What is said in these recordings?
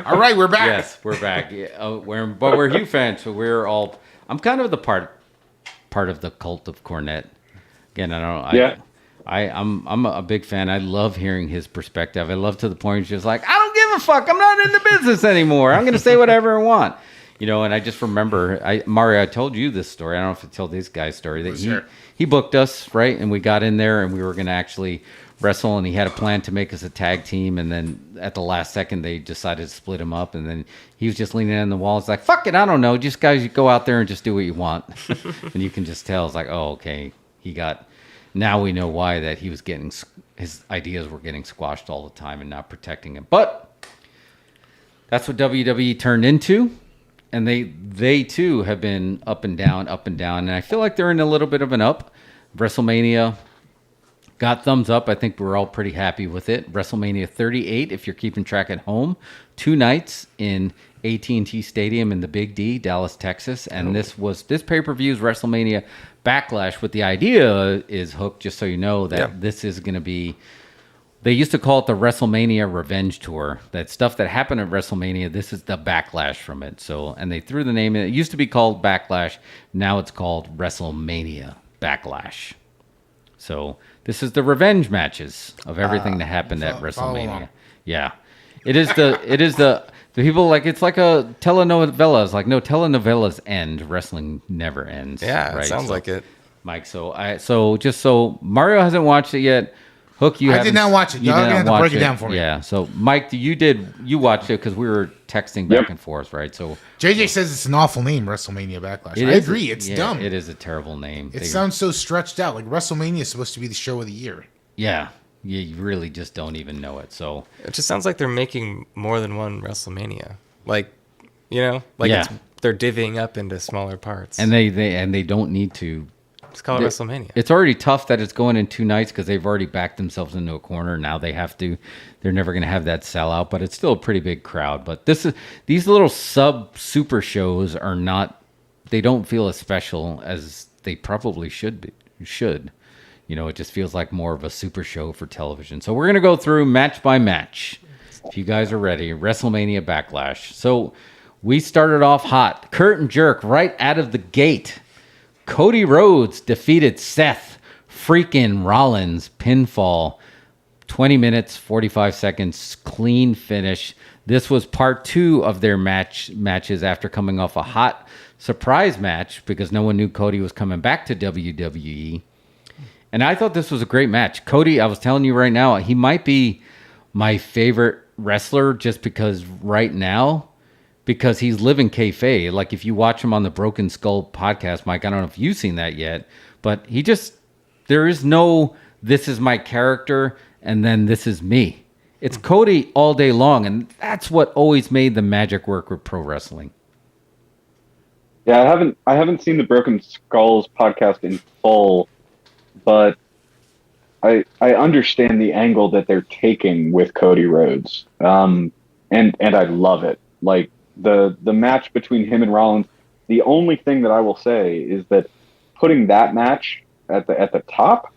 All right, we're back. Yes, we're back. Yeah, we're Hugh fans, so we're all. I'm kind of the part of the cult of Cornette. Again, I'm a big fan. I love hearing his perspective. I love to the point he's just like, I don't give a fuck. I'm not in the business anymore. I'm going to say whatever I want. And I just remember, Mario, I told you this story. I don't know if I told this guy's story. That he booked us, right? And we got in there and we were going to actually wrestle, and he had a plan to make us a tag team. And then at the last second, they decided to split him up. And then he was just leaning on the wall. It's like, fuck it, I don't know. Just guys, you go out there and just do what you want. And you can just tell, it's like, oh, okay. Now we know why that he was his ideas were getting squashed all the time and not protecting him. But that's what WWE turned into. And they too have been up and down. And I feel like they're in a little bit of an up. WrestleMania got thumbs up. I think we're all pretty happy with it. WrestleMania 38, if you're keeping track at home, 2 nights in AT&T Stadium in the Big D, Dallas, Texas. And this pay-per-view is WrestleMania Backlash. What the idea is, Hook, just so you know, that this is going to be... They used to call it the WrestleMania Revenge Tour. That stuff that happened at WrestleMania, this is the backlash from it. And they threw the name in. It used to be called Backlash. Now it's called WrestleMania Backlash. So this is the revenge matches of everything that happened at WrestleMania. Yeah. It is the people like, it's like a telenovela. It's like, no, telenovelas end. Wrestling never ends. Yeah, right? It sounds like it. Mike, just so Mario hasn't watched it yet. Hook, I did not watch it. Y'all gonna have to break it down for me. Yeah. So, Mike, you watched it because we were texting back and forth, right? So JJ says it's an awful name, WrestleMania Backlash. I agree. It's dumb. It is a terrible name. It sounds so stretched out. Like WrestleMania is supposed to be the show of the year. Yeah. You really just don't even know it. So it just sounds like they're making more than one WrestleMania. They're divvying up into smaller parts. And they don't need to. Just call it WrestleMania. It's already tough that it's going in 2 nights because they've already backed themselves into a corner. Now they have to. They're never going to have that sellout, but it's still a pretty big crowd. But these little super shows are not. They don't feel as special as they probably should be. It just feels like more of a super show for television. So we're going to go through match by match. If you guys are ready, WrestleMania Backlash. So we started off hot, curtain jerk right out of the gate. Cody Rhodes defeated Seth freaking Rollins pinfall. 20 minutes, 45 seconds, clean finish. This was part 2 of their matches after coming off a hot surprise match because no one knew Cody was coming back to WWE. And I thought this was a great match. Cody, I was telling you right now, he might be my favorite wrestler just because right now, because he's living kayfabe. Like if you watch him on the Broken Skull podcast, Mike, I don't know if you've seen that yet, but there is no, this is my character and then this is me. It's Cody all day long, and that's what always made the magic work with pro wrestling. Yeah, I haven't seen the Broken Skulls podcast in full, but I understand the angle that they're taking with Cody Rhodes. And I love it. Like the match between him and Rollins, the only thing that I will say is that putting that match at the top,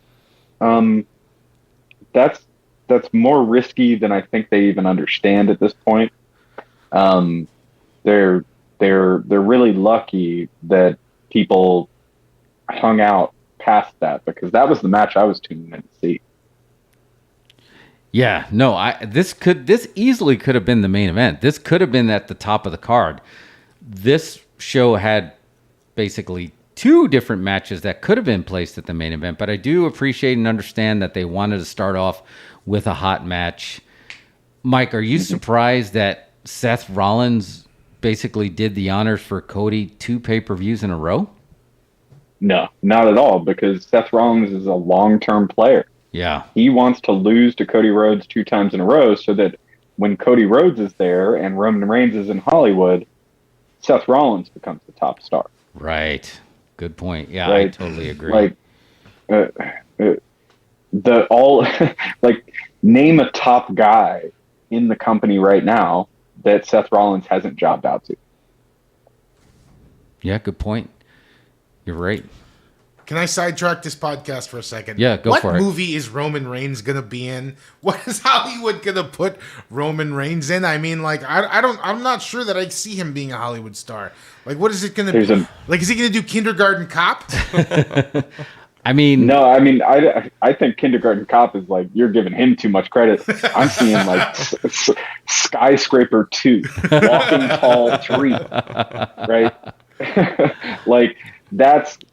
that's more risky than I think they even understand at this point. They're really lucky that people hung out past that, because that was the match I was tuning in to see. Yeah, no, this easily could have been the main event. This could have been at the top of the card. This show had basically 2 different matches that could have been placed at the main event, but I do appreciate and understand that they wanted to start off with a hot match. Mike, are you surprised that Seth Rollins basically did the honors for Cody 2 pay-per-views in a row? No, not at all, because Seth Rollins is a long-term player. Yeah. He wants to lose to Cody Rhodes 2 times in a row so that when Cody Rhodes is there and Roman Reigns is in Hollywood, Seth Rollins becomes the top star. Right. Good point. Yeah, right? I totally agree. Like, name a top guy in the company right now that Seth Rollins hasn't jobbed out to. Yeah, good point. You're right. Can I sidetrack this podcast for a second? Yeah, go for it. What movie is Roman Reigns gonna be in? What is Hollywood gonna put Roman Reigns in? I mean, like, I'm not sure that I see him being a Hollywood star. Like, what is it gonna be? Like, is he gonna do Kindergarten Cop? I mean, no, I think Kindergarten Cop is like, you're giving him too much credit. I'm seeing like Skyscraper 2, Walking Tall 3, right? Like,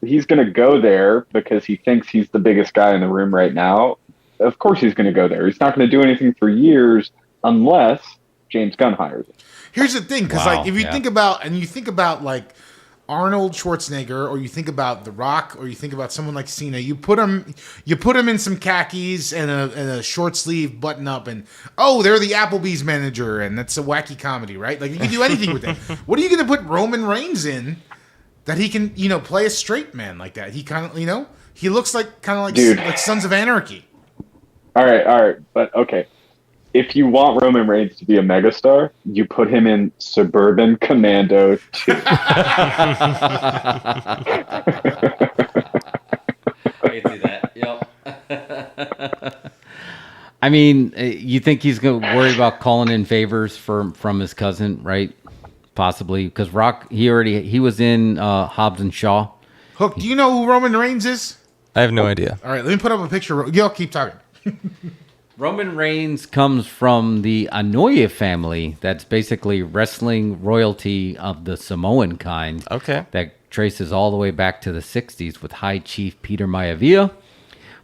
he's going to go there because he thinks he's the biggest guy in the room right now. Of course he's going to go there. He's not going to do anything for years unless James Gunn hires him. Here's the thing, because like, if you think about like Arnold Schwarzenegger, or you think about The Rock, or you think about someone like Cena, you put him in some khakis and a short sleeve button up, and they're the Applebee's manager, and that's a wacky comedy, right? Like, you can do anything with that. What are you going to put Roman Reigns in that he can, play a straight man like that? He kind of, he looks like like Sons of Anarchy. All right, but okay. If you want Roman Reigns to be a megastar, you put him in Suburban Commando 2. I can see that. Yep. I mean, you think he's going to worry about calling in favors from his cousin, right? Possibly, because Rock, he was in Hobbs and Shaw. Hook, do you know who Roman Reigns is? I have no idea. All right, let me put up a picture. Y'all keep talking. Roman Reigns comes from the Anoa'i family. That's basically wrestling royalty of the Samoan kind. Okay. That traces all the way back to the 60s with High Chief Peter Maivia.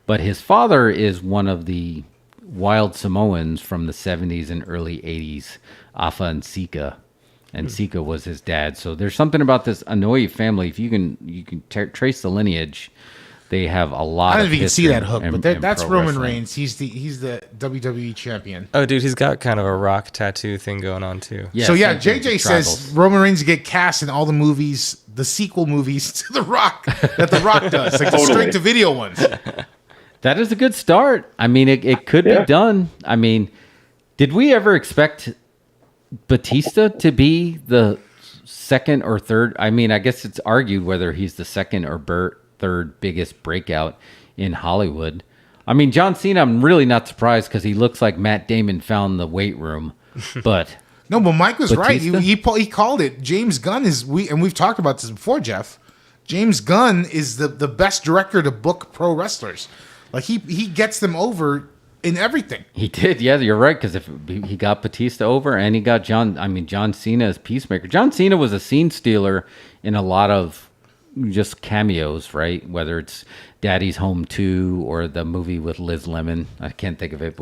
But his father is one of the wild Samoans from the 70s and early 80s, Afa and Sika. And Sika was his dad. So there's something about this Anoa'i family. If you can trace the lineage, they have a lot. I don't know of if you can see that, Hook, but that's Roman wrestling. Reigns. He's the WWE champion. Oh, dude, he's got kind of a Rock tattoo thing going on too. Yeah, so yeah, JJ JJ says Roman Reigns get cast in all the movies, the sequel movies to The Rock that The Rock does, like the straight to video ones. That is a good start. I mean, it could be done. I mean, did we ever expect Batista to be the second or third? I mean, I guess it's argued whether he's the second or third biggest breakout in Hollywood. I mean, John Cena, I'm really not surprised because he looks like Matt Damon found the weight room. But no, but Mike was Batista? right. He called it. James Gunn and we've talked about this before, Jeff. James Gunn is the best director to book pro wrestlers. Like he gets them over in everything. He did, yeah, you're right, because if he got Batista over and he got John Cena as Peacemaker. John Cena was a scene stealer in a lot of just cameos, right? Whether it's Daddy's Home 2 or the movie with Liz Lemon. I can't think of it.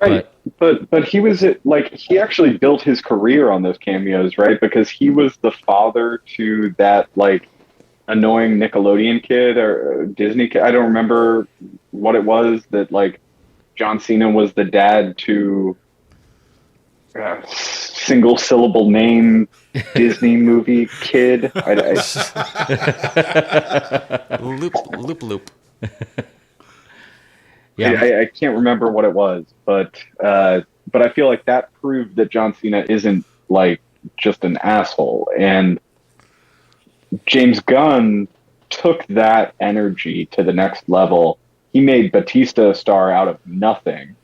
Right, but he was like, he actually built his career on those cameos, right? Because he was the father to that like annoying Nickelodeon kid or Disney kid. I don't remember what it was that like John Cena was the dad to single syllable name Disney movie kid. Loop. Yeah, I can't remember what it was, but I feel like that proved that John Cena isn't like just an asshole. And James Gunn took that energy to the next level. He made Batista a star out of nothing.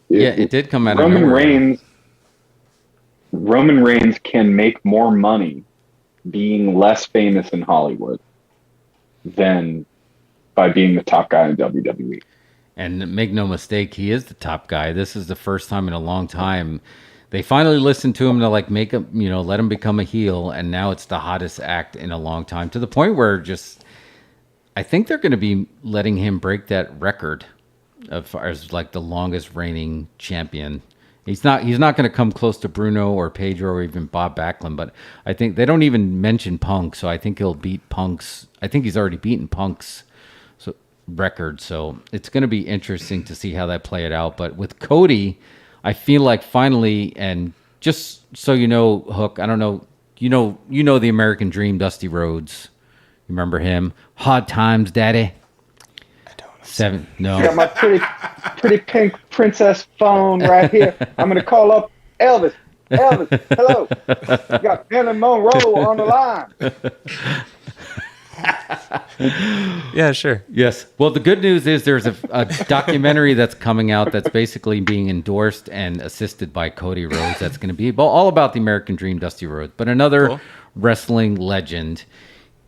it did come out of Roman nowhere. Roman Reigns can make more money being less famous in Hollywood than by being the top guy in WWE. And make no mistake, he is the top guy. This is the first time in a long time they finally listened to him to like make him, let him become a heel, and now it's the hottest act in a long time, to the point where I think they're going to be letting him break that record as far as like the longest reigning champion. He's not going to come close to Bruno or Pedro or even Bob Backlund, but I think they don't even mention Punk, so I think he'll beat Punk's. I think he's already beaten Punk's record, so it's going to be interesting to see how that played out. But with Cody, I feel like finally, and just so you know, Hook, I don't know, you know the American Dream, Dusty Rhodes. You remember him? Hard times, Daddy. I don't. 7. No. I got my pretty pink princess phone right here. I'm gonna call up Elvis. Elvis, hello. You got Marilyn Monroe on the line. Yeah, sure. Yes. Well, the good news is there's a documentary that's coming out that's basically being endorsed and assisted by Cody Rhodes. That's going to be all about the American Dream, Dusty Rhodes. But another wrestling legend.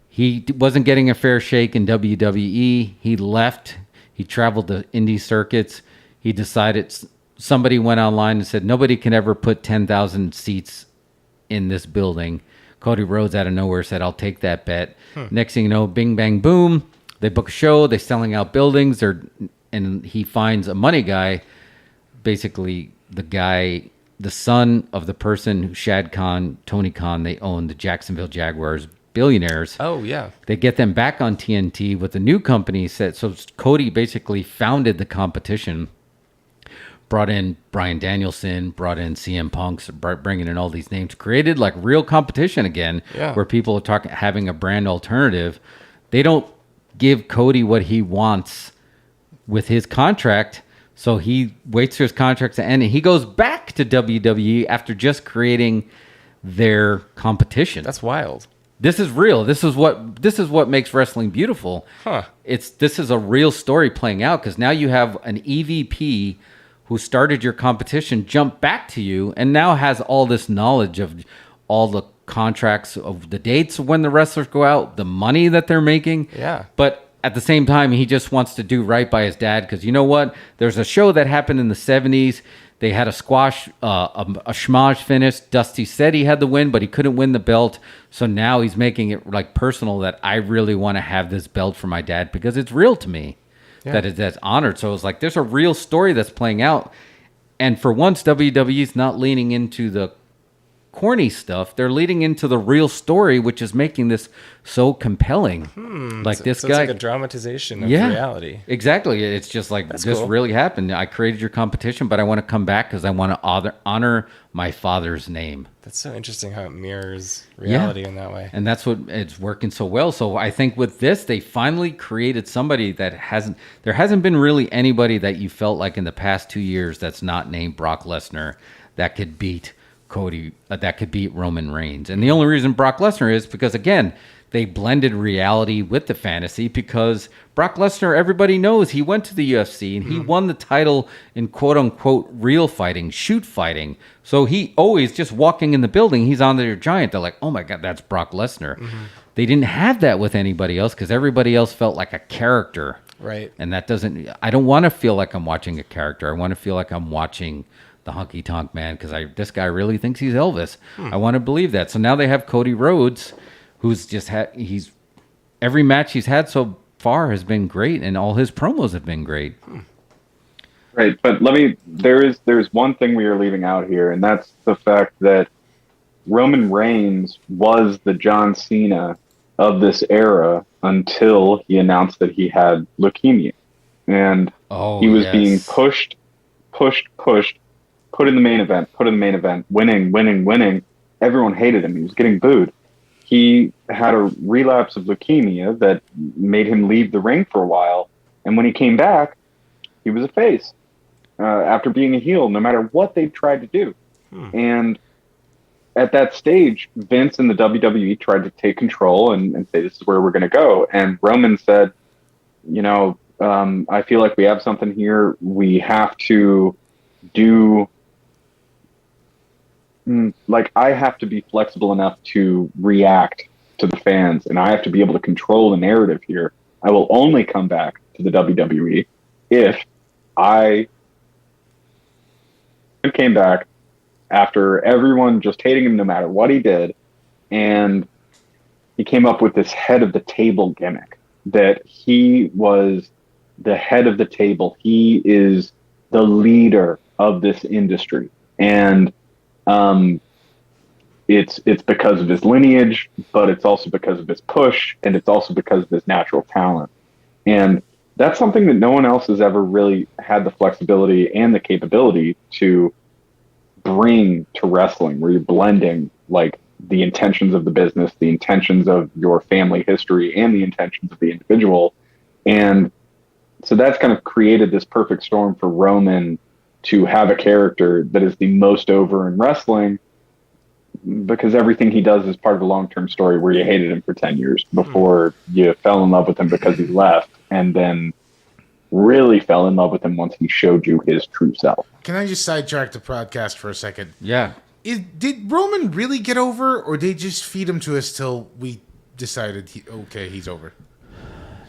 He wasn't getting a fair shake in WWE. He left. He traveled the indie circuits. He decided, somebody went online and said, nobody can ever put 10,000 seats in this building. Cody Rhodes out of nowhere said, I'll take that bet. Next thing you know, bing, bang, boom. They book a show. They're selling out buildings. And he finds a money guy, basically the son of the person who Shad Khan, Tony Khan, they own the Jacksonville Jaguars, billionaires. Oh, yeah. They get them back on TNT with a new company. So Cody basically founded the competition. Brought in Bryan Danielson, brought in CM Punk, bringing in all these names, created like real competition again, where people are having a brand alternative. They don't give Cody what he wants with his contract, so he waits for his contract to end, and he goes back to WWE after just creating their competition. That's wild. This is real. This is what makes wrestling beautiful. This is a real story playing out, because now you have an EVP who started your competition, jump back to you, and now has all this knowledge of all the contracts, of the dates of when the wrestlers go out, the money that they're making. Yeah. But at the same time, he just wants to do right by his dad, because you know what? There's a show that happened in the 70s. They had a squash, a schmoz finish. Dusty said he had the win, but he couldn't win the belt. So now he's making it like personal, that I really want to have this belt for my dad because it's real to me. That's honored. So it's like there's a real story that's playing out. And for once, WWE's not leaning into the corny stuff. They're leading into the real story, which is making this so compelling. Like this guy, it's like a dramatization of reality. Exactly. It's just like this really happened. I created your competition, but I want to come back because I want to honor my father's name. That's so interesting how it mirrors reality in that way. And that's what it's working so well. So I think with this, they finally created somebody that there hasn't been really anybody that you felt like in the past 2 years that's not named Brock Lesnar that could beat Cody, that could beat Roman Reigns. And the only reason Brock Lesnar is because, again, they blended reality with the fantasy, because Brock Lesnar, everybody knows he went to the UFC and he won the title in quote unquote real fighting, shoot fighting. So he always just walking in the building, he's on their giant. They're like, oh my God, that's Brock Lesnar. They didn't have that with anybody else because everybody else felt like a character. Right. And I don't want to feel like I'm watching a character. I want to feel like I'm watching the honky tonk man, because this guy really thinks he's Elvis. I want to believe that. So now they have Cody Rhodes, who's just every match he's had so far has been great, and all his promos have been great. Right, but there's one thing we are leaving out here, and that's the fact that Roman Reigns was the John Cena of this era until he announced that he had leukemia, and he was being pushed, put in the main event, winning. Everyone hated him. He was getting booed. He had a relapse of leukemia that made him leave the ring for a while. And when he came back, he was a face after being a heel, no matter what they tried to do. And at that stage, Vince and the WWE tried to take control and say, this is where we're going to go. And Roman said, I feel like we have something here. We have to do... I have to be flexible enough to react to the fans, and I have to be able to control the narrative here. I will only come back to the WWE if I came back after everyone just hating him no matter what he did, and he came up with this head of the table gimmick, that he was the head of the table. He is the leader of this industry, and it's because of his lineage, but it's also because of his push, and it's also because of his natural talent. And that's something that no one else has ever really had the flexibility and the capability to bring to wrestling, where you're blending like the intentions of the business, the intentions of your family history, and the intentions of the individual. And so that's kind of created this perfect storm for Roman to have a character that is the most over in wrestling, because everything he does is part of a long-term story where you hated him for 10 years before you fell in love with him because he left, and then really fell in love with him once he showed you his true self. Can I just sidetrack the podcast for a second? Yeah. Did Roman really get over, or did they just feed him to us till we decided, he's over?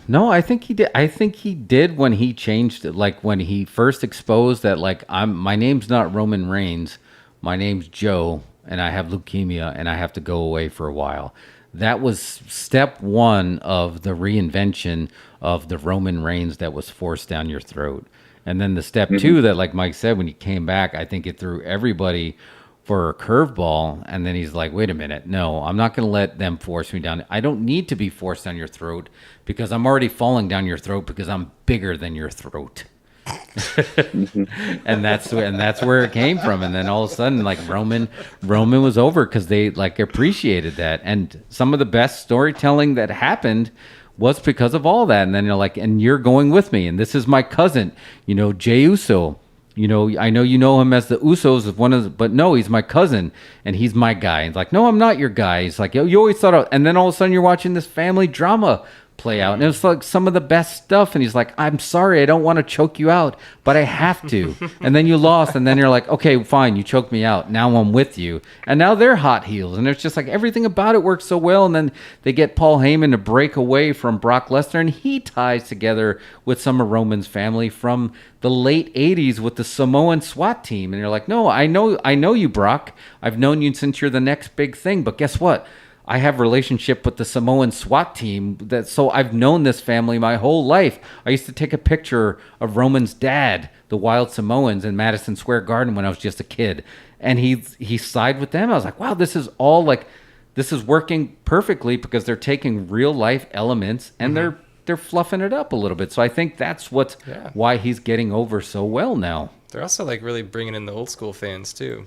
No, I think he did. I think he did when he changed it. Like when he first exposed that, like, my name's not Roman Reigns, my name's Joe, and I have leukemia, and I have to go away for a while. That was step one of the reinvention of the Roman Reigns that was forced down your throat. And then the step two that, like Mike said, when he came back, I think it threw everybody for a curveball. And then he's like, wait a minute. No, I'm not going to let them force me down. I don't need to be forced down your throat because I'm already falling down your throat because I'm bigger than your throat. and that's where it came from. And then all of a sudden, like Roman was over because they like appreciated that. And some of the best storytelling that happened was because of all that. And then you're like, and you're going with me, and this is my cousin, Jey Uso. I know you know him as the Usos of but no, he's my cousin and he's my guy. And it's like, no, I'm not your guy. He's like, you always thought and then all of a sudden you're watching this family drama play out, and it was like some of the best stuff. And he's like, I'm sorry, I don't want to choke you out, but I have to. And then you lost, and then you're like, okay, fine, you choked me out, now I'm with you. And now they're hot heels, and it's just like everything about it works so well. And then they get Paul Heyman to break away from Brock Lesnar, and he ties together with some of Roman's family from the late 80s with the Samoan SWAT team. And you're like, no, I know you, Brock. I've known you since you're the next big thing, but guess what? I have a relationship with the Samoan SWAT team, so I've known this family my whole life. I used to take a picture of Roman's dad, the Wild Samoans, in Madison Square Garden when I was just a kid, and he sided with them. I was like, wow, this is working perfectly because they're taking real life elements and they're fluffing it up a little bit. So I think that's why he's getting over so well now. They're also like really bringing in the old school fans too.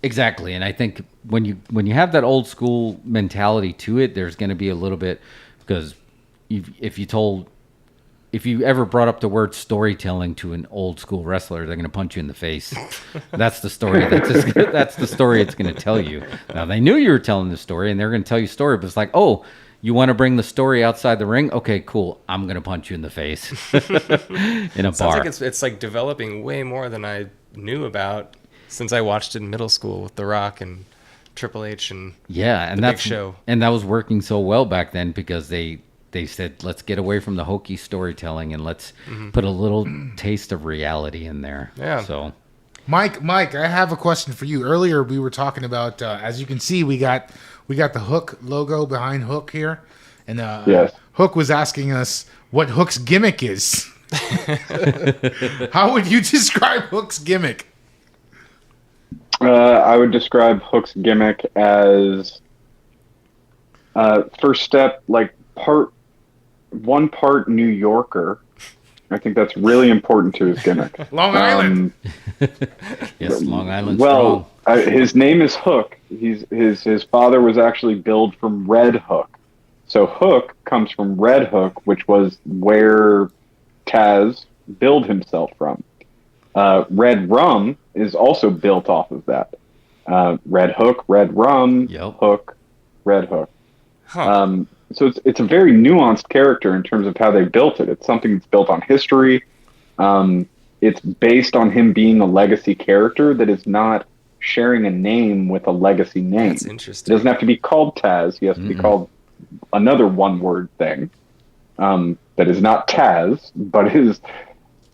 Exactly, and I think when you have that old school mentality to it, there's going to be a little bit, because if you ever brought up the word storytelling to an old school wrestler, they're going to punch you in the face. That's the story. That's the story it's going to tell you. Now they knew you were telling the story, and they're going to tell you a story, but it's like, oh, you want to bring the story outside the ring? Okay, cool. I'm going to punch you in the face in a bar. Sounds like it's like developing way more than I knew about, since I watched it in middle school with The Rock and Triple H and Big Show. And that was working so well back then because they said, let's get away from the hokey storytelling and let's put a little taste of reality in there. Yeah. So, Mike, I have a question for you. Earlier we were talking about, as you can see, we got the Hook logo behind Hook here, and yes. Hook was asking us what Hook's gimmick is. How would you describe Hook's gimmick? I would describe Hook's gimmick as first step, like one part New Yorker. I think that's really important to his gimmick. Long Island. Yes, Long Island. Well, his name is Hook. His father was actually billed from Red Hook, so Hook comes from Red Hook, which was where Taz billed himself from. Red Rum is also built off of that. Red Hook, Red Rum, Hook, Red Hook. Huh. So it's a very nuanced character in terms of how they built it. It's something that's built on history. It's based on him being a legacy character that is not sharing a name with a legacy name. That's interesting. It doesn't have to be called Taz. He has to be called another one-word thing that is not Taz, but is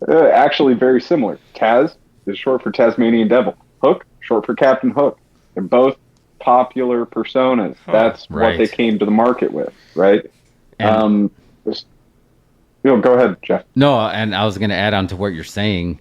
actually very similar. Taz is short for Tasmanian Devil. Hook, short for Captain Hook. They're both popular personas. That's what they came to the market with, right? And, go ahead, Jeff. No, and I was going to add on to what you're saying.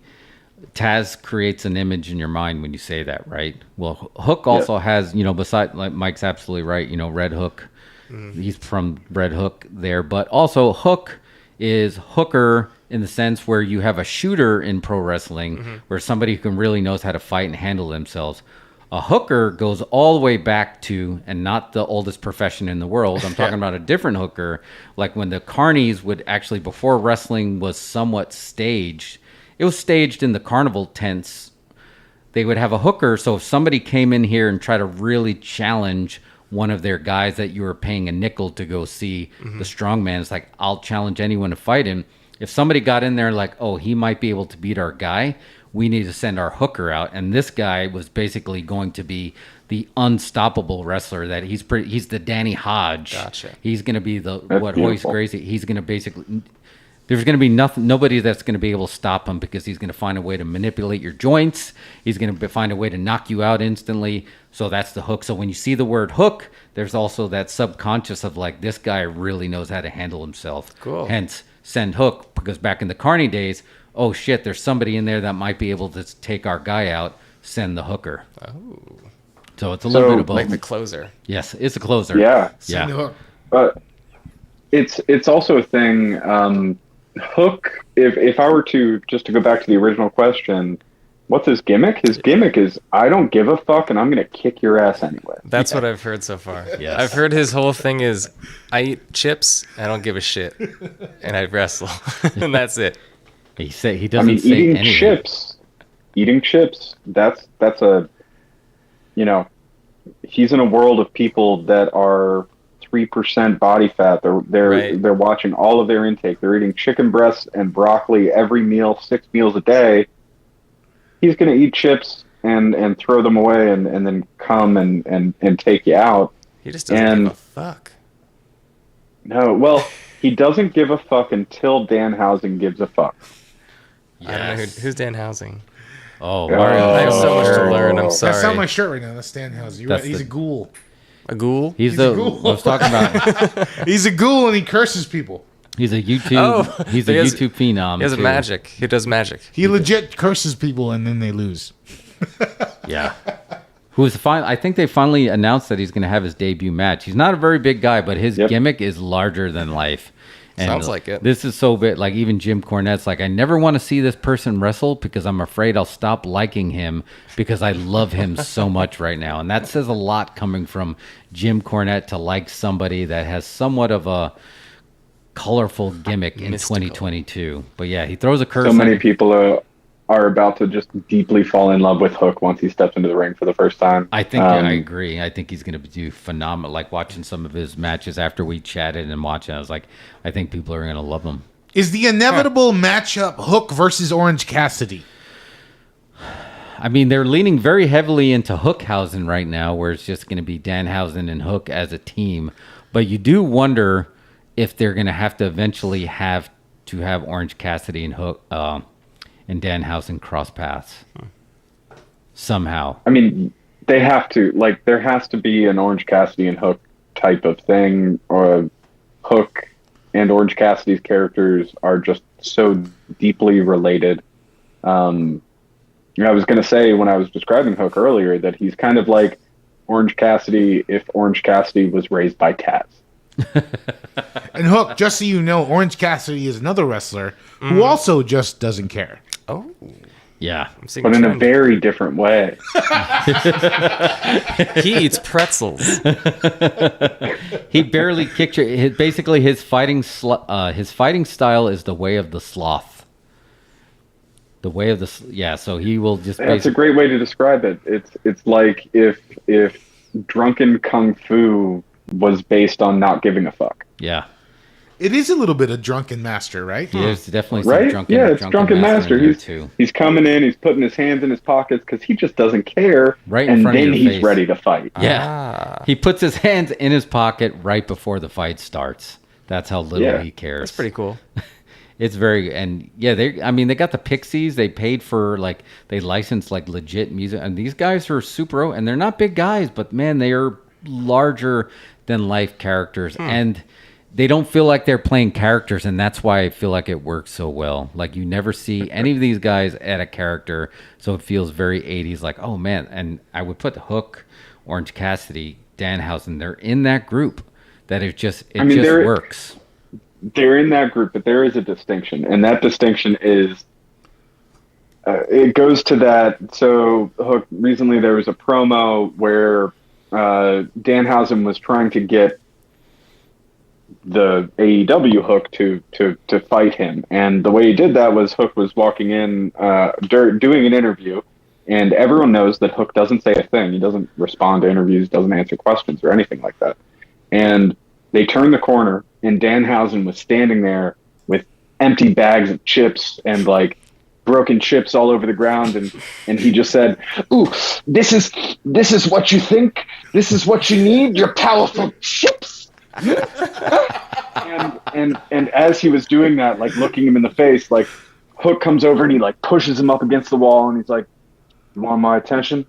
Taz creates an image in your mind when you say that, right? Well, Hook also has, besides, like Mike's absolutely right, Red Hook. He's from Red Hook there, but also Hook is Hooker in the sense where you have a shooter in pro wrestling where somebody who really knows how to fight and handle themselves. A hooker goes all the way back to, and not the oldest profession in the world, I'm talking about a different hooker, like when the carnies would actually, before wrestling was somewhat staged, it was staged in the carnival tents. they would have a hooker. So if somebody came in here and tried to really challenge one of their guys that you were paying a nickel to go see, the strongman, it's like, I'll challenge anyone to fight him. If somebody got in there like, oh, he might be able to beat our guy, we need to send our hooker out. And this guy was basically going to be the unstoppable wrestler. That he's the Danny Hodge. Gotcha. He's going to be Hoist Gracie. He's going to basically, there's going to be nobody that's going to be able to stop him, because he's going to find a way to manipulate your joints. He's going to find a way to knock you out instantly. So that's the hook. So when you see the word hook, there's also that subconscious of like, this guy really knows how to handle himself. Cool. Hence, send hook, because back in the Carney days, oh shit, there's somebody in there that might be able to take our guy out, send the hooker. Oh. So it's a little bit of both. Like the closer. Yes, it's a closer. Yeah. Send the hook. But it's also a thing, Hook, if I were to, just to go back to the original question, what's his gimmick? His gimmick is, I don't give a fuck and I'm going to kick your ass anyway. That's what I've heard so far. Yes. I've heard his whole thing is, I eat chips, I don't give a shit, and I wrestle. And that's it. He doesn't say eating anything. Eating chips, that's a, he's in a world of people that are 3% body fat. They're watching all of their intake. They're eating chicken breasts and broccoli every meal, 6 meals a day. He's going to eat chips and throw them away and then come and take you out. He just doesn't give a fuck. No, well, he doesn't give a fuck until Danhausen gives a fuck. Yes. I don't know who's Dan Housing. Oh, I have so much to learn. I'm sorry. That's not my shirt right now. That's Stan Houser. He's a ghoul. A ghoul? He's a ghoul. I was talking about. He's a ghoul and he curses people. He's a YouTube. He's a YouTube phenom. He has magic. He does magic. He legit curses people and then they lose. Yeah. I think they finally announced that he's going to have his debut match. He's not a very big guy, but his gimmick is larger than life. And sounds like it. This is so big. Like even Jim Cornette's like, I never want to see this person wrestle because I'm afraid I'll stop liking him because I love him so much right now. And that says a lot coming from Jim Cornette to like somebody that has somewhat of a colorful gimmick in 2022. But yeah, he throws a curse. So many people are about to just deeply fall in love with Hook once he steps into the ring for the first time. I think I agree. I think he's going to do phenomenal. Like watching some of his matches after we chatted and watching, I was like, I think people are going to love him. Is the inevitable matchup Hook versus Orange Cassidy? I mean, they're leaning very heavily into Hookhausen right now, where it's just going to be Danhausen and Hook as a team. But you do wonder if they're going to have to eventually have Orange Cassidy and Hook and Danhausen cross paths somehow. I mean, they have to. Like, there has to be an Orange Cassidy and Hook type of thing, or Hook and Orange Cassidy's characters are just so deeply related. I was going to say when I was describing Hook earlier that he's kind of like Orange Cassidy if Orange Cassidy was raised by cats. And Hook, just so you know, Orange Cassidy is another wrestler who also just doesn't care. Oh. Yeah. But in a very different way. He eats pretzels. He barely kicked you. Basically, his fighting style is the way of the sloth. The way of the so he will just. That's a great way to describe it. It's like if drunken kung fu was based on not giving a fuck. Yeah. It is a little bit of Drunken Master, right? Yeah, there's definitely some right? drunken. Yeah, it's Drunken Master. He's coming in. He's putting his hands in his pockets because he just doesn't care. Right in front of your face. And then he's ready to fight. Yeah, he puts his hands in his pocket right before the fight starts. That's how little he cares. That's pretty cool. It's very they got the Pixies. They paid for they licensed legit music, and these guys are super. And they're not big guys, but man, they are larger than life characters and. They don't feel like they're playing characters, and that's why I feel like it works so well. Like, you never see any of these guys at a character, so it feels very 80s, like, oh, man. And I would put Hook, Orange Cassidy, Danhausen, they're in that group that it just works. They're in that group, but there is a distinction, and that distinction is it goes to that. So, Hook, recently there was a promo where Danhausen was trying to get the AEW Hook to fight him, and the way he did that was Hook was walking in doing an interview, And everyone knows that Hook doesn't say a thing. He doesn't respond to interviews, doesn't answer questions or anything like that. And they turned the corner, and Danhausen was standing there with empty bags of chips and like broken chips all over the ground, and he just said, "Ooh, this is what you think? This is what you need? Your powerful chips." and as he was doing that, like looking him in the face, like Hook comes over and he like pushes him up against the wall, and he's like, "You want my attention?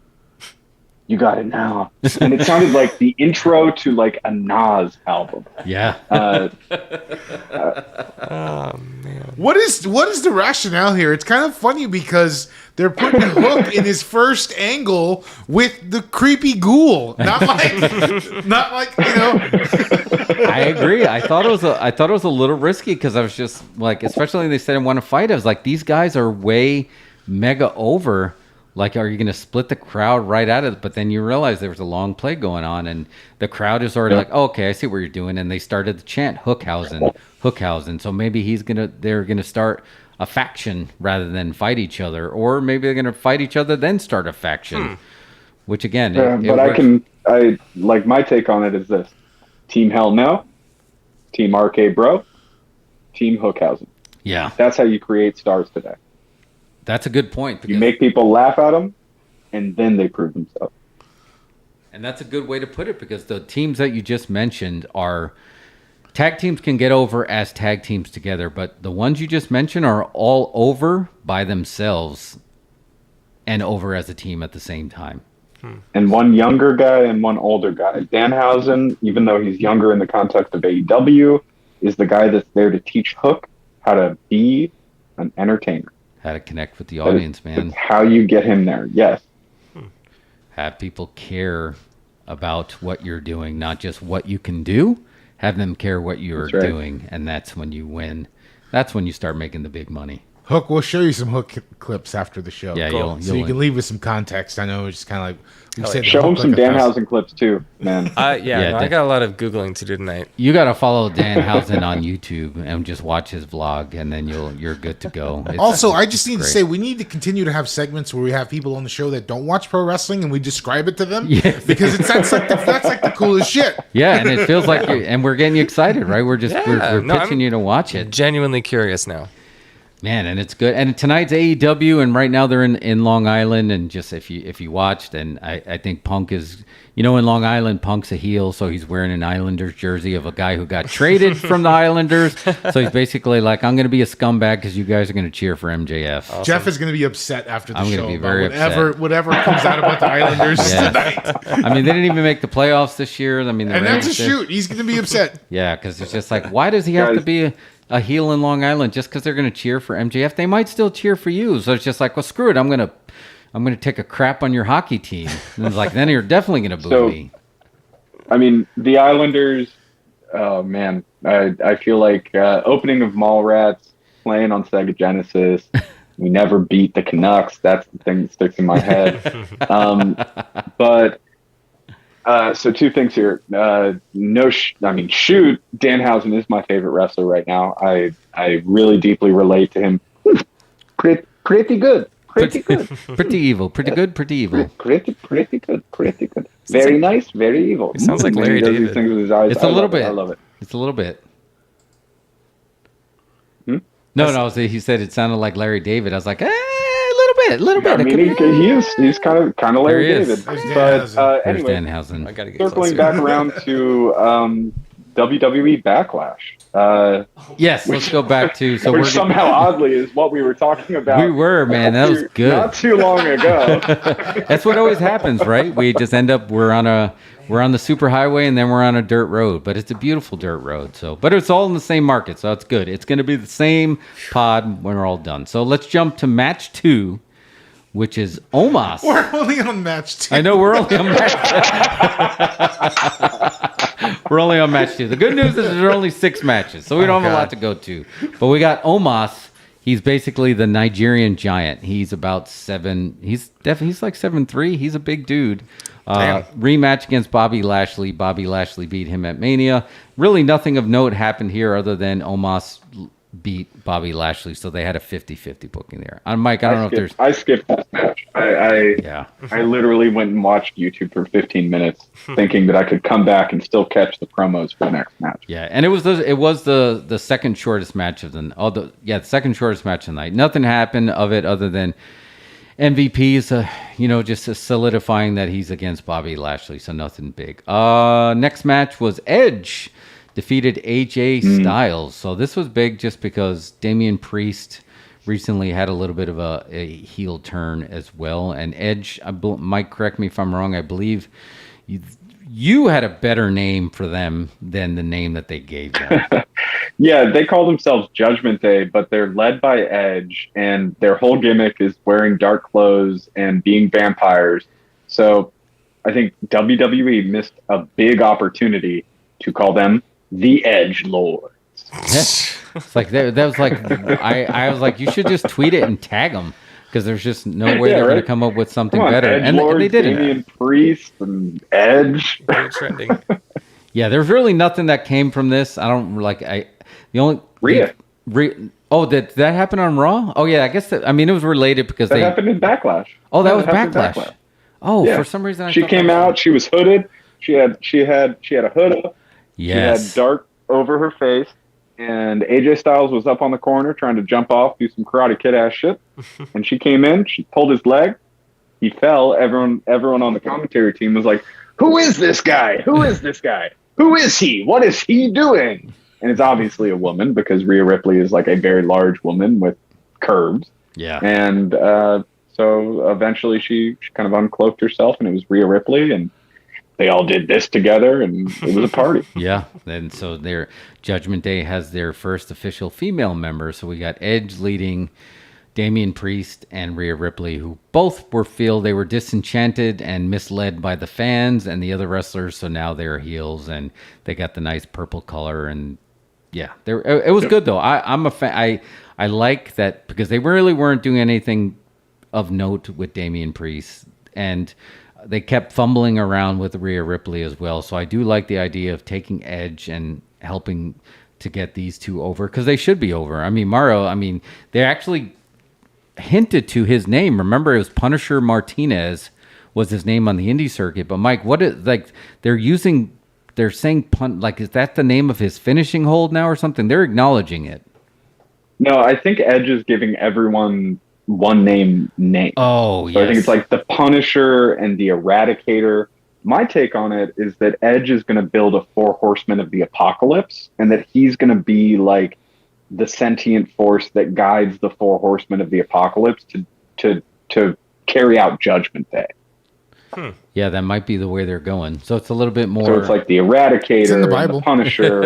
You got it now." And it sounded like the intro to like a Nas album. Yeah. Oh man. What is the rationale here? It's kind of funny because they're putting Hook in his first angle with the creepy ghoul. Not like I agree. I thought it was a little risky because I was just like, especially when they said I want to fight. I was like, these guys are way mega over. Like, are you going to split the crowd right out of it? But then you realize there was a long play going on, and the crowd is already like, oh, okay, I see what you're doing. And they started to chant Hookhausen, Hookhausen. So maybe they're going to start a faction rather than fight each other. Or maybe they're going to fight each other, then start a faction. Which, again, my take on it is this. Team Hell No, Team RK Bro, Team Hookhausen. Yeah. That's how you create stars today. That's a good point. You make people laugh at them, and then they prove themselves. And that's a good way to put it, because the teams that you just mentioned are tag teams can get over as tag teams together, but the ones you just mentioned are all over by themselves and over as a team at the same time. And one younger guy and one older guy. Danhausen, even though he's younger in the context of AEW, is the guy that's there to teach Hook how to be an entertainer. How to connect with the audience, man. That's how you get him there, yes. Have people care about what you're doing, not just what you can do. Have them care what you're doing, and that's when you win. That's when you start making the big money. Hook, we'll show you some Hook clips after the show. Yeah, so you can leave with some context. I know it's kind of like we said. Show him some Danhausen clips too, man. I got a lot of Googling to do tonight. You got to follow Danhausen on YouTube and just watch his vlog, and then you're good to go. Also, I just need to say we need to continue to have segments where we have people on the show that don't watch pro wrestling and we describe it to them. Yeah, because that's like the coolest shit. Yeah, and it feels like and we're getting you excited, right? We're just we're pitching you to watch it. Genuinely curious now. Man, and it's good. And tonight's AEW, and right now they're in Long Island. And just if you watched, and I think Punk is, in Long Island, Punk's a heel, so he's wearing an Islanders jersey of a guy who got traded from the Islanders. So he's basically like, I'm going to be a scumbag because you guys are going to cheer for MJF. Awesome. Jeff is going to be upset after the show. I'm going to be very upset. Whatever comes out about the Islanders tonight. I mean, they didn't even make the playoffs this year. I mean, and that's a shoot. He's going to be upset. Yeah, because it's just like, why does he have to be a heel in Long Island just because they're going to cheer for MJF? They might still cheer for you. So it's just like, well, screw it. I'm going to take a crap on your hockey team. And it's like, then you're definitely going to boo me. I mean, the Islanders, oh man, I feel like opening of Mallrats, playing on Sega Genesis. We never beat the Canucks. That's the thing that sticks in my head. So two things here. Shoot, Danhausen is my favorite wrestler right now. I really deeply relate to him. Pretty good. Pretty good. Pretty evil. Pretty good. Pretty evil. Pretty good. Pretty good. Very nice. Very evil. It sounds like Larry David. These things with his eyes. It's a little bit. I love it. It's a little bit. No. He said it sounded like Larry David. I was like, a little bit. I mean, he's kind of Larry David. But anyway, Danhausen. I gotta get circling closer. back around to WWE Backlash. Yes, let's go back to which somehow oddly is what we were talking about. We were, man. That was good. Not too long ago. That's what always happens, right? We just end up we're on the superhighway and then we're on a dirt road, but it's a beautiful dirt road. But it's all in the same market, so it's good. It's going to be the same pod when we're all done. So let's jump to match 2, which is Omos. We're only on match 2. I know we're only on match 2. We're only on match 2. The good news is there are only 6 matches, so we don't have a lot to go to. But we got Omos. He's basically the Nigerian giant. He's about 7. He's like 7'3". He's a big dude. Rematch against Bobby Lashley. Bobby Lashley beat him at Mania. Really nothing of note happened here other than Omos beat Bobby Lashley, so they had a 50-50 booking there. Mike, I don't know if there's... I skipped this match. I literally went and watched YouTube for 15 minutes thinking that I could come back and still catch the promos for the next match. Yeah, and it was the second shortest match of the second shortest match of the night. Nothing happened of it other than MVP is just solidifying that he's against Bobby Lashley, so nothing big. Next match was Edge defeated AJ Styles. So this was big just because Damian Priest recently had a little bit of a heel turn as well. And Edge, Mike, correct me if I'm wrong, I believe you had a better name for them than the name that they gave them. Yeah, they call themselves Judgment Day, but they're led by Edge, and their whole gimmick is wearing dark clothes and being vampires. So I think WWE missed a big opportunity to call them the Edge Lords. It's like that was like I was like, you should just tweet it and tag them, because there's just no way they're going to come up with something better. Edge and they didn't. Damian Priest and Edge. Very trending. Yeah, there's really nothing that came from this. I don't like the only Rhea. Did that happen on Raw? Oh yeah, I guess it was related because that happened in Backlash. Oh, that was Backlash. Oh, yeah. For some reason she came out. She was hooded. She had a hood up. Yes. She had dark over her face, and AJ Styles was up on the corner trying to jump off, do some Karate Kid ass shit. And she came in. She pulled his leg. He fell. Everyone on the commentary team was like, "Who is this guy? Who is this guy? Who is he? What is he doing?" And it's obviously a woman, because Rhea Ripley is like a very large woman with curves. Yeah. And so eventually she kind of uncloaked herself, and it was Rhea Ripley, and they all did this together, and it was a party. Yeah. And so their Judgment Day has their first official female member. So we got Edge leading Damian Priest and Rhea Ripley, who both feel they were disenchanted and misled by the fans and the other wrestlers. So now they're heels, and they got the nice purple color. And yeah, it was good though. I'm a fan. I like that, because they really weren't doing anything of note with Damian Priest, and they kept fumbling around with Rhea Ripley as well. So I do like the idea of taking Edge and helping to get these two over, because they should be over. I mean, Mauro, they actually hinted to his name. Remember, it was Punisher Martinez was his name on the indie circuit. But Mike, what is, like, they're saying like, is that the name of his finishing hold now or something? They're acknowledging it. No, I think Edge is giving everyone one name. Oh, yes. So I think it's like the Punisher and the Eradicator. My take on it is that Edge is going to build a 4 horsemen of the apocalypse, and that he's going to be like the sentient force that guides the 4 horsemen of the apocalypse to carry out Judgment Day. Yeah, that might be the way they're going. So it's a little bit more. So it's like the Eradicator, it's in the Bible. The Punisher,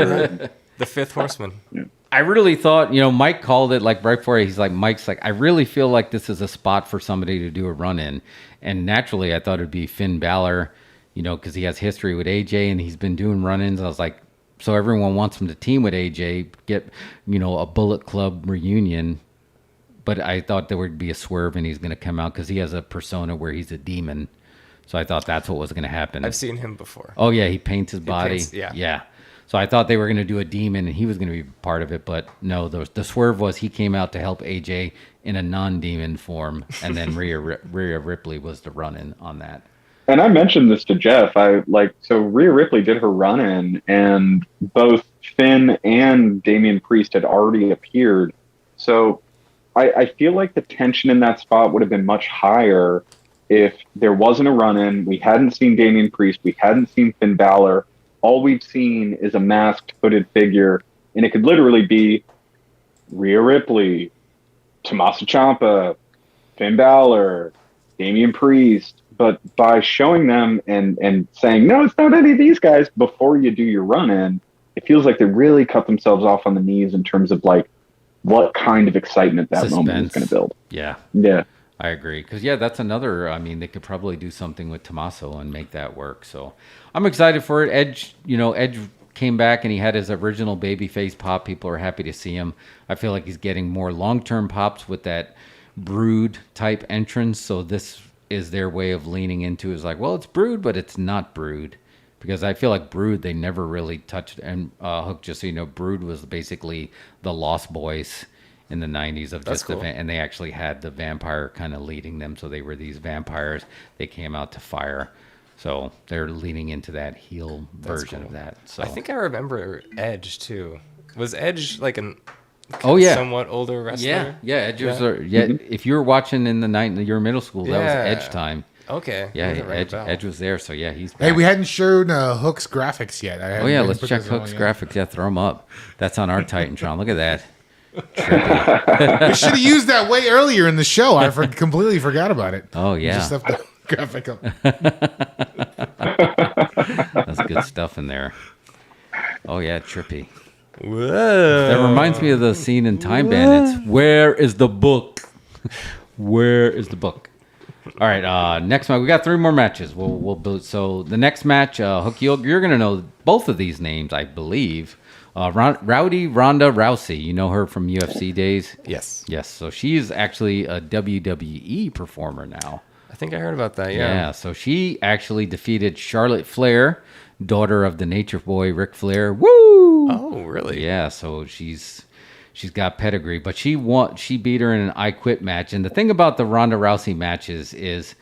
the 5th horseman. Yeah. I really thought, Mike called it like right before. Mike's like, I really feel like this is a spot for somebody to do a run in. And naturally, I thought it'd be Finn Balor, because he has history with AJ and he's been doing run-ins. I was like, so everyone wants him to team with AJ, get, a Bullet Club reunion. But I thought there would be a swerve and he's going to come out, because he has a persona where he's a demon. So I thought that's what was going to happen. I've seen him before. Oh, yeah, he paints his body. Yeah. So I thought they were going to do a demon and he was going to be part of it, but no, the swerve was he came out to help AJ in a non-demon form, and then Rhea Ripley was the run-in on that. And I mentioned this to Jeff. So Rhea Ripley did her run-in, and both Finn and Damian Priest had already appeared. So I feel like the tension in that spot would have been much higher if there wasn't a run-in, we hadn't seen Damian Priest, we hadn't seen Finn Balor. All we've seen is a masked, hooded figure, and it could literally be Rhea Ripley, Tommaso Ciampa, Finn Balor, Damian Priest. But by showing them and saying, no, it's not any of these guys before you do your run-in, it feels like they really cut themselves off on the knees in terms of like what kind of excitement that moment is going to build. Yeah. Yeah. I agree. Because, that's another, they could probably do something with Tommaso and make that work. So I'm excited for it. Edge came back and he had his original babyface pop. People are happy to see him. I feel like he's getting more long-term pops with that Brood type entrance. So this is their way of leaning into is like, well, it's Brood, but it's not Brood, because I feel like Brood, they never really touched. And Hook, just so you know, Brood was basically the Lost Boys in the 90s of just cool. And they actually had the vampire kind of leading them. So they were these vampires. They came out to fire. So they're leaning into that heel version of that. So I think I remember Edge too. Was Edge like an somewhat older wrestler? Yeah, Edge was. If you were watching in your middle school, that was Edge time. Okay. Yeah, Edge was there, so he's back. Hey, we hadn't shown Hook's graphics yet. Let's check Hook's graphics. Yeah, throw them up. That's on our Titantron. Look at that. We should have used that way earlier in the show. I completely forgot about it. Oh, yeah. Just left the graphic up. That's good stuff in there. Oh, yeah, trippy. Whoa. That reminds me of the scene in Time Bandits. Where is the book? Where is the book? All right, next match. We got 3 more matches. We'll build. So the next match, Hook, you're gonna know both of these names, I believe. Rowdy, Ronda, Rousey. You know her from UFC days. Yes. So she's actually a WWE performer now. I think I heard about that. Yeah. So she actually defeated Charlotte Flair, daughter of the Nature Boy Ric Flair. Woo! Oh, really? Yeah. So she's got pedigree, but she beat her in an I Quit match. And the thing about the Ronda Rousey matches is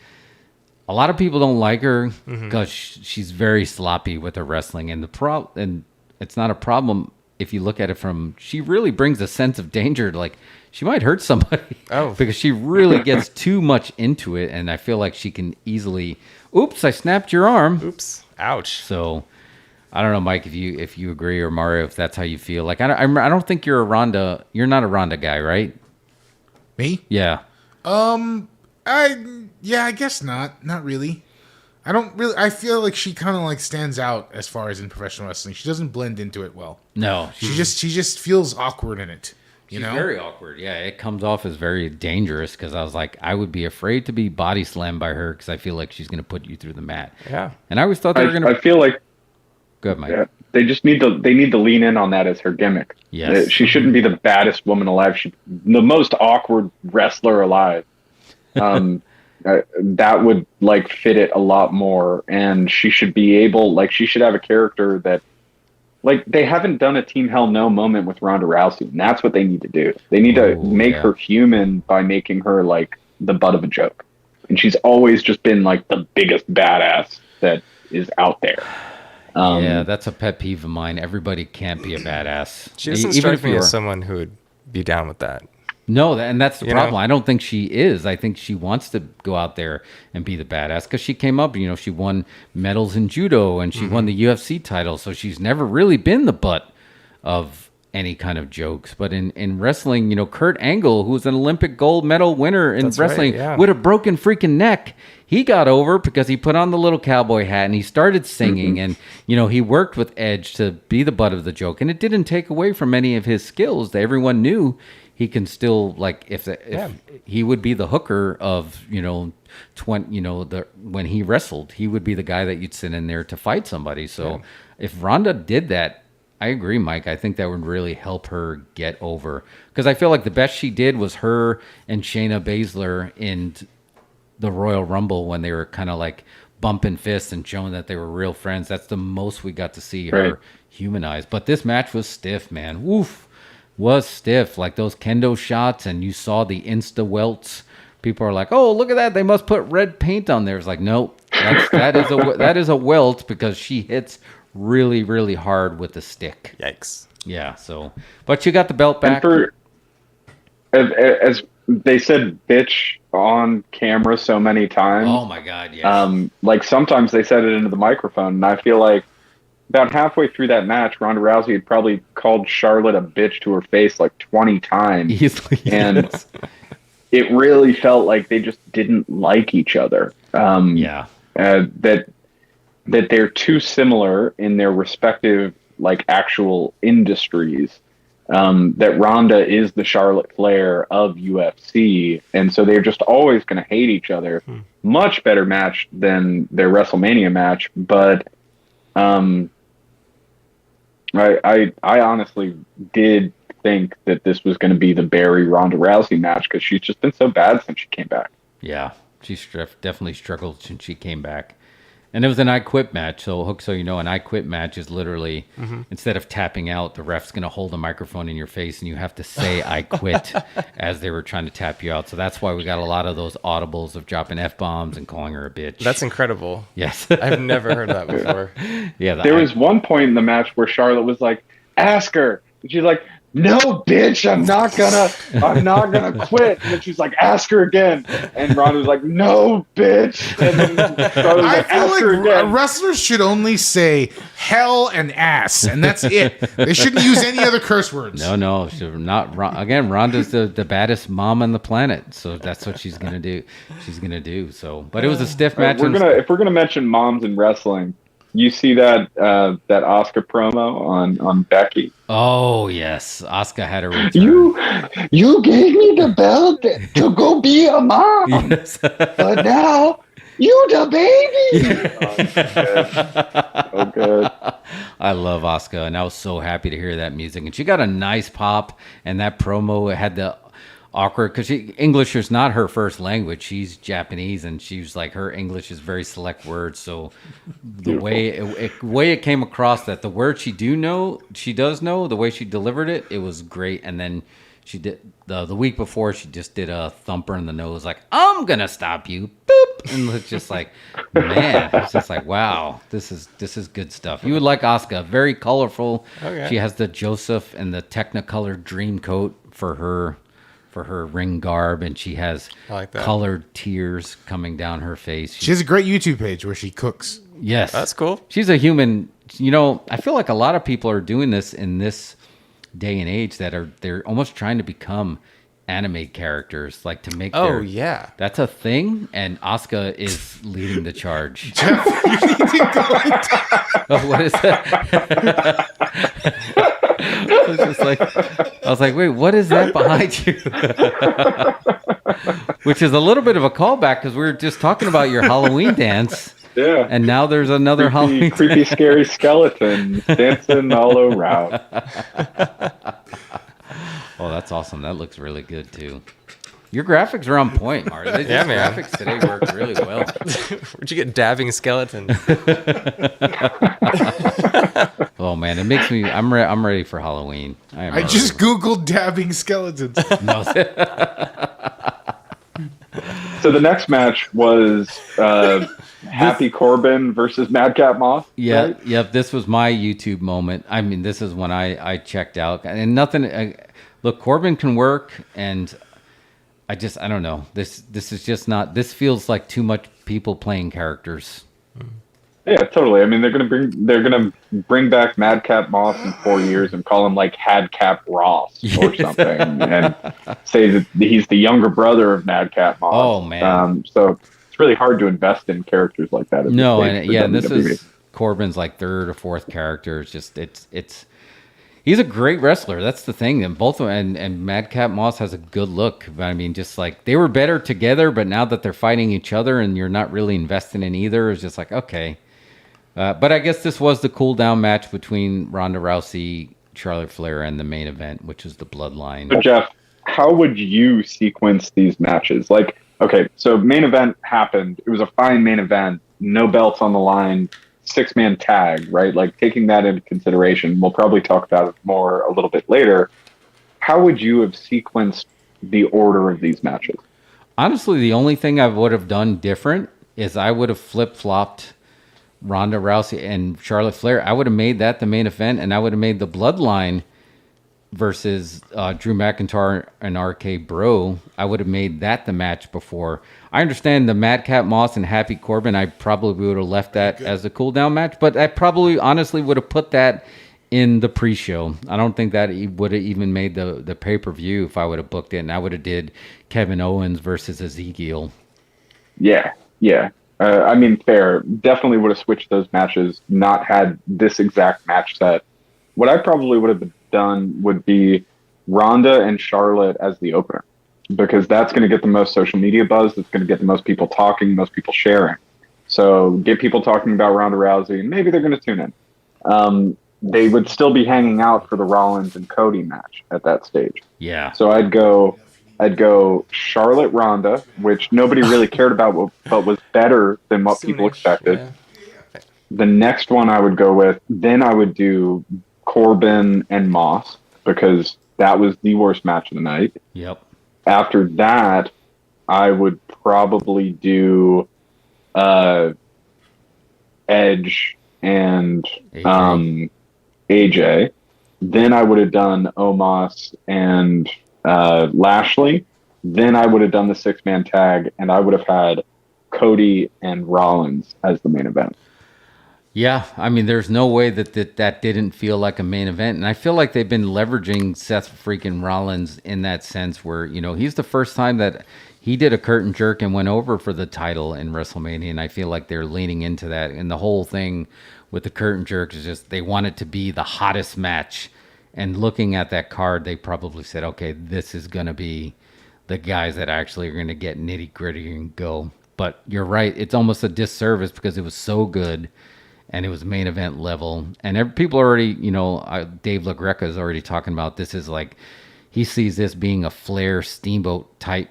a lot of people don't like her because she's very sloppy with her wrestling. And and it's not a problem if you look at it from, she really brings a sense of danger. Like she might hurt somebody because she really gets too much into it. And I feel like she can easily, oops, I snapped your arm. Oops. Ouch. So I don't know, Mike, if you agree, or Mario, if that's how you feel. Like I don't think you're not a Ronda guy, right? Me? Yeah. I guess not. Not really. I feel like she kind of like stands out as far as in professional wrestling. She doesn't blend into it well. No. She just feels awkward in it. She's very awkward. Yeah, it comes off as very dangerous because I was like, I would be afraid to be body slammed by her because I feel like she's going to put you through the mat. Yeah. And I always thought they were going to. I feel like. Go ahead, Mike. Yeah, they need to lean in on that as her gimmick. Yes. She shouldn't be the baddest woman alive. She's the most awkward wrestler alive. That would like fit it a lot more, and she should be able, she should have a character that, they haven't done a Team Hell No moment with Ronda Rousey, and that's what they need to do. They need to make her human by making her the butt of a joke, and she's always just been the biggest badass that is out there. That's a pet peeve of mine. Everybody can't be a badass. She doesn't strike me as someone who would be down with that. No, and that's the problem. I don't think she is. I think she wants to go out there and be the badass because she came up, she won medals in judo and she won the UFC title. So she's never really been the butt of any kind of jokes. But in wrestling, Kurt Angle, who was an Olympic gold medal winner in wrestling with a broken freaking neck, he got over because he put on the little cowboy hat and he started singing and, he worked with Edge to be the butt of the joke. And it didn't take away from any of his skills. Everyone knew he can still, if he would be the hooker of, when he wrestled, he would be the guy that you'd send in there to fight somebody. So if Ronda did that, I agree, Mike. I think that would really help her get over. Because I feel like the best she did was her and Shayna Baszler in the Royal Rumble when they were kind of bumping fists and showing that they were real friends. That's the most we got to see her humanized. But this match was stiff, man. Woof. Was stiff. Those kendo shots, and you saw the insta welts. People are like, "Oh, look at that! They must put red paint on there." It's like, nope, that is a welt because she hits really, really hard with the stick. Yikes! Yeah. So, but she got the belt back. And as they said, "bitch" on camera so many times. Oh my God! Yes. Sometimes they said it into the microphone, and I feel like about halfway through that match, Ronda Rousey had probably called Charlotte a bitch to her face 20 times. Easily, and it really felt like they just didn't like each other. That they're too similar in their respective actual industries. That Ronda is the Charlotte Flair of UFC, and so they're just always going to hate each other. Much better match than their WrestleMania match, but I honestly did think that this was going to be the Barry Ronda Rousey match because she's just been so bad since she came back. Yeah, she's definitely struggled since she came back. And it was an I Quit match. So, Hook, so you know, an I Quit match is literally, instead of tapping out, the ref's going to hold a microphone in your face and you have to say I quit as they were trying to tap you out. So that's why we got a lot of those audibles of dropping F-bombs and calling her a bitch. That's incredible. Yes. I've never heard that before. Yeah. There was one point in the match where Charlotte was like, ask her. And she's like, no, bitch, I'm not gonna quit. And then she's like, ask her again. And Ronda was like, no, bitch. And then Charlotte was like, ask her again. Wrestlers should only say hell and ass, and that's it. They shouldn't use any other curse words. No, not. Again, Ronda's the baddest mom on the planet, so that's what she's gonna do. So, but it was a stiff match. If we're gonna mention moms in wrestling, you see that Asuka promo on Becky. Oh yes, Asuka had a return. You gave me the belt to go be a mom, yes. But now you the baby. Oh, good. I love Asuka, and I was so happy to hear that music. And she got a nice pop, and that promo had the awkward, because English is not her first language. She's Japanese, and she's like, her English is very select words. So the way it came across, that the word she does know, the way she delivered it, it was great. And then she did the week before, she just did a thumper in the nose, like, I'm gonna stop you, boop, and it's just like, man, it's just like, wow, this is good stuff. You would like Asuka, very colorful. Okay. She has the Joseph and the Technicolor dream coat for her ring garb, and she has colored tears coming down her face. She has a great YouTube page where she cooks. Yes. That's cool. She's a human. You know, I feel like a lot of people are doing this in this day and age they're almost trying to become anime characters, like to make that's a thing, and Asuka is leading the charge. Jeff, you need to go into... What is that? I was like, wait, what is that behind you? Which is a little bit of a callback, because we were just talking about your Halloween dance. Yeah. And now there's another Halloween creepy, scary skeleton dancing all around. Oh, that's awesome. That looks really good too. Your graphics are on point, Mark. Yeah, man. Graphics today work really well. Where'd you get dabbing skeleton? Oh man, it makes me. I'm ready for Halloween. I just googled dabbing skeletons. No. So the next match was Happy Corbin versus Madcap Moss. Yeah, right? Yep. This was my YouTube moment. I mean, this is when I checked out, and nothing. Look, Corbin can work, and I don't know. This is just not. This feels like too much people playing characters. Yeah, totally. I mean, they're gonna bring back Madcap Moss in 4 years and call him like Hadcap Ross or something, and say that he's the younger brother of Madcap Moss. Oh man! So it's really hard to invest in characters like that. No, and this is Corbin's like third or fourth character. It's just it's. He's a great wrestler. That's the thing. And both of them, and Madcap Moss has a good look. But I mean, just like they were better together, but now that they're fighting each other and you're not really investing in either, it's just like, okay. But I guess this was the cool down match between Ronda Rousey, Charlotte Flair, and the main event, which is the Bloodline. So Jeff, how would you sequence these matches? Like, okay, so main event happened. It was a fine main event. No belts on the line. 6-man tag, right? Like taking that into consideration, we'll probably talk about it more a little bit later. How would you have sequenced the order of these matches? Honestly, the only thing I would have done different is I would have flip-flopped Ronda Rousey and Charlotte Flair. I would have made that the main event, and I would have made the Bloodline versus Drew McIntyre and RK Bro. I would have made that the match before. I understand the Madcap Moss and Happy Corbin. I probably would have left that as a cool down match, but I probably honestly would have put that in the pre-show. I don't think that would have even made the pay-per-view if I would have booked it, and I would have did Kevin Owens versus Ezekiel. Yeah. I mean, fair. Definitely would have switched those matches, not had this exact match set. What I probably would have done would be Ronda and Charlotte as the opener, because that's going to get the most social media buzz. It's going to get the most people talking, most people sharing. So get people talking about Ronda Rousey, and maybe they're going to tune in. They would still be hanging out for the Rollins and Cody match at that stage. Yeah. So I'd go Charlotte Ronda, which nobody really cared about, but was better than what people expected. the next one I would go with, then I would do Corbin and Moss, because that was the worst match of the night. Yep. After that, I would probably do Edge and AJ. Then I would have done Omos and Lashley. Then I would have done the 6-man tag, and I would have had Cody and Rollins as the main event. Yeah, I mean, there's no way that didn't feel like a main event. And I feel like they've been leveraging Seth freaking Rollins in that sense where, he's the first time that he did a curtain jerk and went over for the title in WrestleMania. And I feel like they're leaning into that. And the whole thing with the curtain jerk is just they want it to be the hottest match. And looking at that card, they probably said, okay, this is going to be the guys that actually are going to get nitty gritty and go. But you're right. It's almost a disservice because it was so good. And it was main event level. And people are already, Dave LaGreca is already talking about this is like, he sees this being a Flair Steamboat type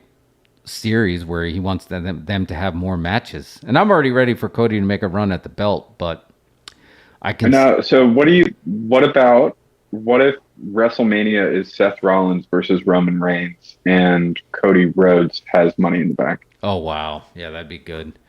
series where he wants them to have more matches. And I'm already ready for Cody to make a run at the belt, but I can... So what if WrestleMania is Seth Rollins versus Roman Reigns and Cody Rhodes has Money in the Bank? Oh, wow. Yeah, that'd be good.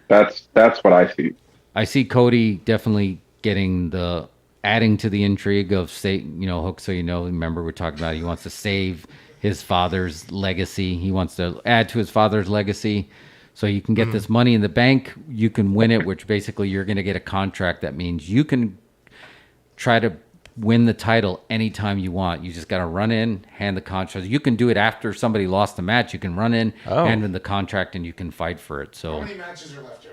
That's what I see. I see Cody definitely adding to the intrigue of Hook. So remember we're talking about he wants to save his father's legacy. He wants to add to his father's legacy. So you can get this Money in the Bank. You can win it, which basically you're going to get a contract that means you can try to win the title anytime you want. You just got to run in, hand the contract. You can do it after somebody lost the match. You can run in, hand in the contract, and you can fight for it. So how many matches are left, Joe?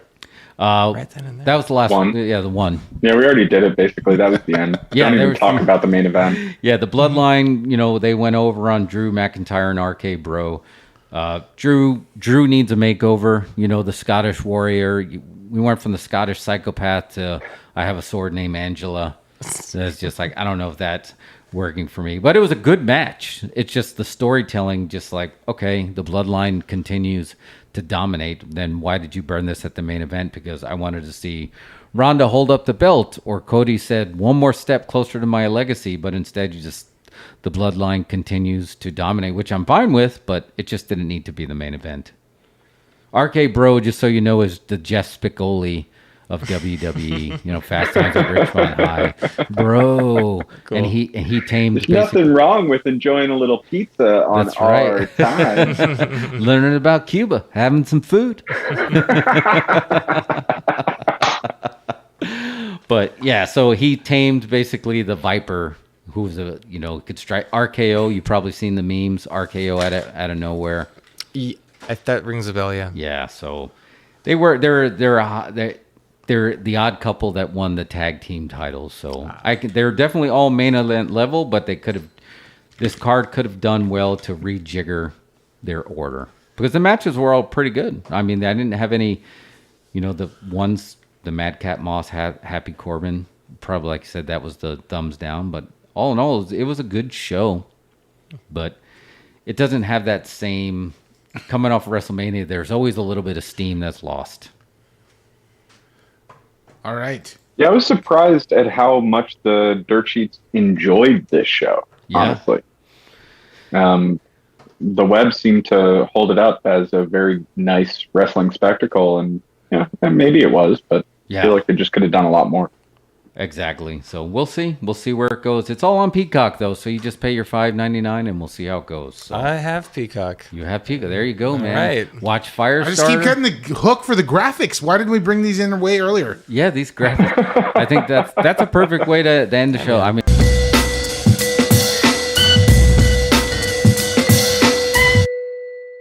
Right then and there. That was the last one. Yeah, the one. Yeah, we already did it, basically. That was the end. Yeah, don't even talk about the main event. Yeah, the Bloodline, they went over on Drew McIntyre and RK Bro. Drew needs a makeover. The Scottish Warrior. We went from the Scottish Psychopath to I have a sword named Angela. So it's just like, I don't know if that's working for me. But it was a good match. It's just the storytelling, just like, okay, the Bloodline continues to dominate. Then why did you burn this at the main event? Because I wanted to see Ronda hold up the belt, or Cody said one more step closer to my legacy, but instead the Bloodline continues to dominate, which I'm fine with, but it just didn't need to be the main event. RK Bro, just so you know, is the Jeff Spicoli of WWE, Fast Times at Ridgemont High, bro. Cool. And he tamed. There's nothing wrong with enjoying a little pizza on our time. Learning about Cuba, having some food. But yeah, so he tamed basically the Viper, who's could strike RKO. You've probably seen the memes. RKO out of nowhere. Yeah, that rings a bell. Yeah. Yeah. So they're the odd couple that won the tag team titles. So they're definitely all main event level, but this card could have done well to rejigger their order because the matches were all pretty good. I mean, I didn't have any, the Madcap Moss, Happy Corbin, probably like I said, that was the thumbs down, but all in all, it was a good show, but it doesn't have that same, coming off of WrestleMania, there's always a little bit of steam that's lost. All right. Yeah, I was surprised at how much the Dirt Sheets enjoyed this show, honestly. The web seemed to hold it up as a very nice wrestling spectacle, and maybe it was, but I feel like they just could have done a lot more. Exactly. So we'll see. We'll see where it goes. It's all on Peacock, though, so you just pay your $5.99 and we'll see how it goes. So I have Peacock. You have Peacock. There you go, man. Right. Watch Firestarter. I just keep getting the hook for the graphics. Why didn't we bring these in way earlier? Yeah, these graphics. I think that's a perfect way to end the show. I mean...